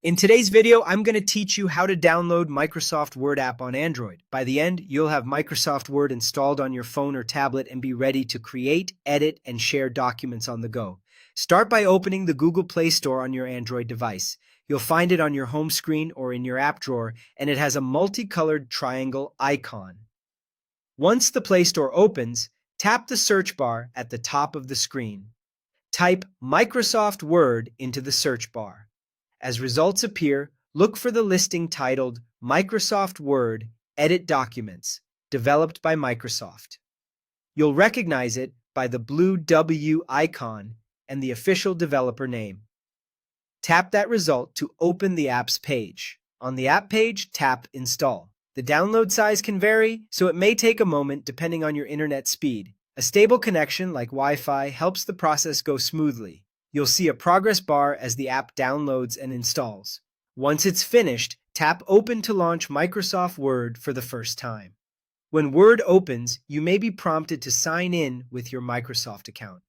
In today's video, I'm going to teach you how to download Microsoft Word app on Android. By the end, you'll have Microsoft Word installed on your phone or tablet and be ready to create, edit, and share documents on the go. Start by opening the Google Play Store on your Android device. You'll find it on your home screen or in your app drawer, and it has a multicolored triangle icon. Once the Play Store opens, tap the search bar at the top of the screen. Type Microsoft Word into the search bar. As results appear, look for the listing titled Microsoft Word Edit Documents, developed by Microsoft. You'll recognize it by the blue W icon and the official developer name. Tap that result to open the app's page. On the app page, tap Install. The download size can vary, so it may take a moment depending on your internet speed. A stable connection like Wi-Fi helps the process go smoothly. You'll see a progress bar as the app downloads and installs. Once it's finished, tap Open to launch Microsoft Word for the first time. When Word opens, you may be prompted to sign in with your Microsoft account.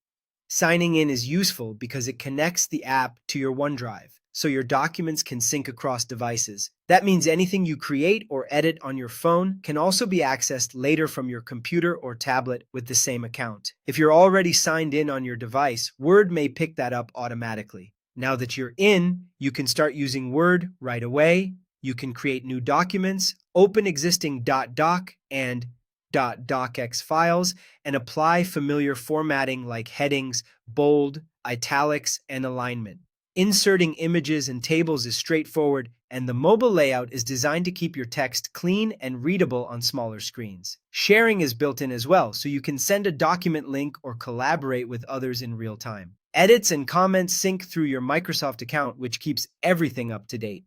Signing in is useful because it connects the app to your OneDrive, so your documents can sync across devices. That means anything you create or edit on your phone can also be accessed later from your computer or tablet with the same account. If you're already signed in on your device, Word may pick that up automatically. Now that you're in, you can start using Word right away. You can create new documents, open existing .doc and .docx files, and apply familiar formatting like headings, bold, italics, and alignment. Inserting images and tables is straightforward, and the mobile layout is designed to keep your text clean and readable on smaller screens. Sharing is built in as well, so you can send a document link or collaborate with others in real time. Edits and comments sync through your Microsoft account, which keeps everything up to date.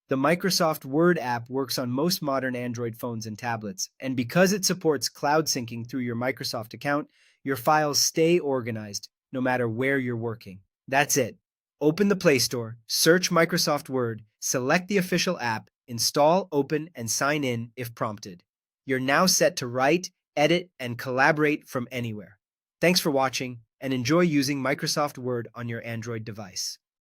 The Microsoft Word app works on most modern Android phones and tablets, and because it supports cloud syncing through your Microsoft account, your files stay organized no matter where you're working. That's it. Open the Play Store, search Microsoft Word, select the official app, install, open, and sign in if prompted. You're now set to write, edit, and collaborate from anywhere. Thanks for watching, and enjoy using Microsoft Word on your Android device.